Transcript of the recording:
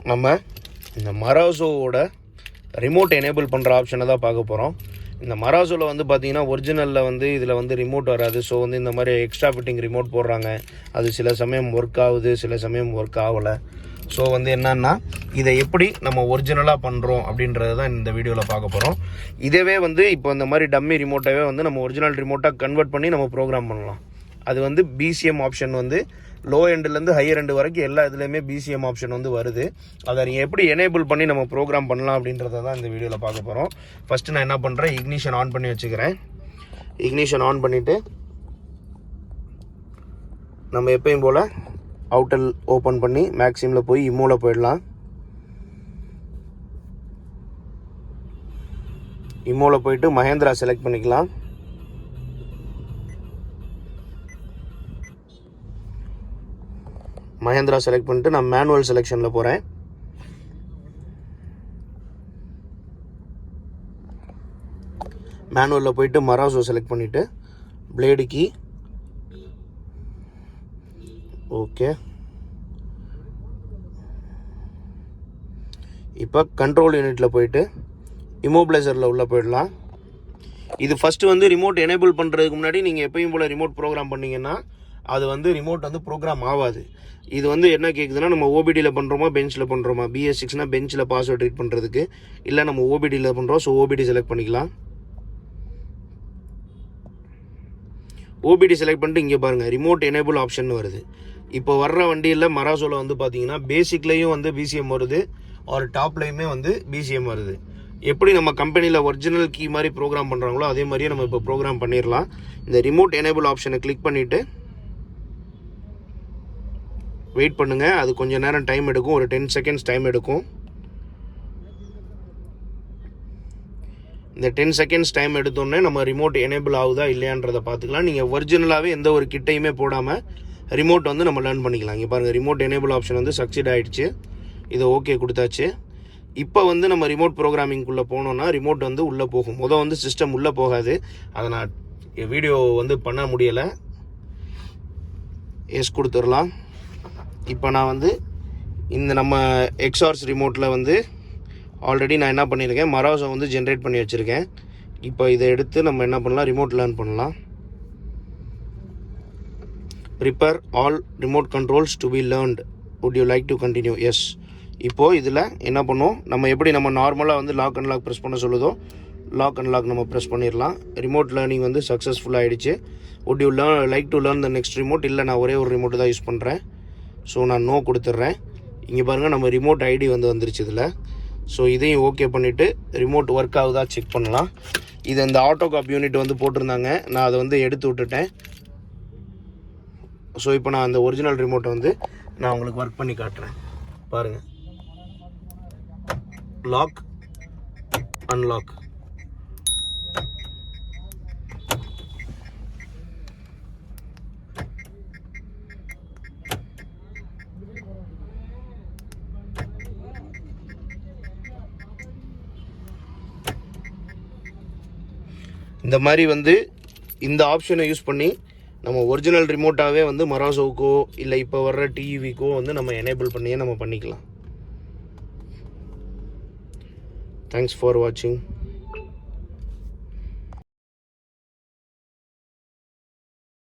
நம்ம இந்த மராசோவோட remote enable பண்ணுற ஆப்ஷனை தான் பார்க்க போகிறோம். இந்த மராசோவில் வந்து பார்த்தீங்கன்னா ஒரிஜினலில் வந்து இதில் வந்து ரிமோட் வராது. ஸோ வந்து இந்த மாதிரி எக்ஸ்ட்ரா ஃபிட்டிங் ரிமோட் போடுறாங்க. அது சில சமயம் ஒர்க் ஆகுது, சில சமயம் ஒர்க் ஆகலை. ஸோ வந்து என்னன்னா இதை எப்படி நம்ம ஒரிஜினலாக பண்ணுறோம் அப்படின்றது தான் இந்த வீடியோவில் பார்க்க போகிறோம். இதவே வந்து இப்போ இந்த மாதிரி டம்மி ரிமோட்டாகவே வந்து நம்ம ஒரிஜினல் ரிமோட்டாக கன்வெர்ட் பண்ணி நம்ம ப்ரோக்ராம் பண்ணலாம். அது வந்து பிசிஎம் ஆப்ஷன் வந்து லோ எண்ட்லேருந்து ஹையர் எண்டு வரைக்கும் எல்லா இதுலேயுமே பிசிஎம் ஆப்ஷன் வந்து வருது. அதை நீங்கள் எப்படி எனேபிள் பண்ணி நம்ம ப்ரோக்ராம் பண்ணலாம் அப்படின்றத தான் இந்த வீடியோவில் பார்க்க போகிறோம். ஃபஸ்ட்டு நான் என்ன பண்ணுறேன், இக்னிஷன் ஆன் பண்ணி வச்சுக்கிறேன். இக்னிஷன் ஆன் பண்ணிவிட்டு நம்ம எப்பயும் போல் அவுட்டல் ஓப்பன் பண்ணி மேக்ஸிமில் போய் இம்மோவில் போயிடலாம். இம்மோவில் போயிட்டு மஹேந்திரா செலக்ட் பண்ணிக்கலாம். மஹேந்திரா செலக்ட் பண்ணிட்டு நான் மேனுவல் செலெக்ஷனில் போகிறேன். மேனுவலில் போயிட்டு மராசோ செலக்ட் பண்ணிவிட்டு பிளேடு கீ ஓகே. இப்போ கண்ட்ரோல் யூனிட்டில் போயிட்டு இமோபிளைசரில் உள்ளே போயிடலாம். இது ஃபஸ்ட்டு வந்து ரிமோட் எனேபிள் பண்ணுறதுக்கு முன்னாடி நீங்கள் எப்பயும் போல் ரிமோட் ப்ரோக்ராம் பண்ணிங்கன்னா அது வந்து ரிமோட் வந்து ப்ரோக்ராம் ஆகாது. இது வந்து என்ன கேட்குதுன்னா, நம்ம ஓபிடியில் பண்ணுறோமா பெஞ்சில் பண்ணுறோமா. BS6னா பெஞ்சில் பாஸ்வேர்ட் ரீட் பண்ணுறதுக்கு, இல்லை நம்ம ஓபிடியில் பண்ணுறோம். ஸோ ஓபிடி செலக்ட் பண்ணிக்கலாம். ஓபிடி செலக்ட் பண்ணிட்டு இங்கே பாருங்கள் ரிமோட் எனேபிள் ஆப்ஷன் வருது. இப்போ வர்ற வண்டியில் மராசோவில் வந்து பார்த்தீங்கன்னா பேசிக்லேயும் வந்து பிசிஎம் வருது, ஒரு டாப்லேயுமே வந்து பிசிஎம் வருது. எப்படி நம்ம கம்பெனியில் ஒரிஜினல் கீ மாதிரி ப்ரோக்ராம் பண்ணுறாங்களோ அதே மாதிரியே நம்ம இப்போ ப்ரோக்ராம் பண்ணிடலாம். இந்த ரிமோட் எனேபிள் ஆப்ஷனை கிளிக் பண்ணிவிட்டு வெயிட் பண்ணுங்கள். அது கொஞ்சம் நேரம் டைம் எடுக்கும், ஒரு 10 செகண்ட்ஸ் டைம் எடுக்கும். இந்த 10 செகண்ட்ஸ் டைம் எடுத்தோடனே நம்ம ரிமோட் எனேபிள் ஆகுதா இல்லையான்றதை பார்த்துக்கலாம். நீங்கள் ஒரிஜினலாகவே எந்த ஒரு கிட்டையுமே போடாமல் ரிமோட் வந்து நம்ம லேர்ன் பண்ணிக்கலாம். இங்கே பாருங்கள் ரிமோட் எனேபிள் ஆப்ஷன் வந்து சக்சீட் ஆகிடுச்சு. இதை ஓகே கொடுத்தாச்சு. இப்போ வந்து நம்ம ரிமோட் ப்ரோக்ராமிங்குள்ளே போனோன்னா ரிமோட் வந்து உள்ளே போகும். வந்து சிஸ்டம் உள்ளே போகாது. அதை நான் வீடியோ வந்து பண்ண முடியலை. எஸ் கொடுத்துடலாம். இப்போ நான் வந்து இந்த நம்ம எக்ஸ்ஆர்ஸ் ரிமோட்டில் வந்து ஆல்ரெடி நான் என்ன பண்ணியிருக்கேன், மராசோ வந்து ஜென்ரேட் பண்ணி வச்சுருக்கேன். இப்போ இதை எடுத்து நம்ம என்ன பண்ணலாம், ரிமோட் லேர்ன் பண்ணலாம். Prepare all remote controls to be learned, would you like to continue. Yes. இப்போது இதில் என்ன பண்ணுவோம், நம்ம எப்படி நம்ம நார்மலாக வந்து லாக் அண்ட் லாக் ப்ரெஸ் பண்ண சொல்லுதோ லாக் அண்ட் லாக் நம்ம ப்ரெஸ் பண்ணிடலாம். ரிமோட் லேர்னிங் வந்து சக்ஸஸ்ஃபுல்லாக ஆகிடுச்சு. Would you like to learn the next remote. இல்லை நான் ஒரே ஒரு ரிமோட்டு தான் யூஸ் பண்ணுறேன். ஸோ நான் நோ கொடுத்துட்றேன். இங்கே பாருங்கள் நம்ம ரிமோட் ஐடி வந்து வந்துருச்சு இதில். ஸோ இதையும் ஓகே பண்ணிவிட்டு ரிமோட் ஒர்க் ஆகுதா செக் பண்ணலாம். இது இந்த ஆட்டோ காப் யூனிட் வந்து போட்டிருந்தாங்க, நான் அதை வந்து எடுத்து விட்டுட்டேன். ஸோ இப்போ நான் அந்த ஒரிஜினல் ரிமோட்டை வந்து நான் உங்களுக்கு ஒர்க் பண்ணி காட்டுறேன். பாருங்கள், லாக் அன்லாக். இந்த மாதிரி வந்து இந்த ஆப்ஷனை யூஸ் பண்ணி நம்ம ஒரிஜினல் ரிமோட்டாகவே வந்து மராசோவுக்கோ இல்லை இப்போ வர்ற டிவிக்கோ வந்து நம்ம எனேபிள் பண்ணியே நம்ம பண்ணிக்கலாம். தேங்க்ஸ் ஃபார் வாட்சிங்.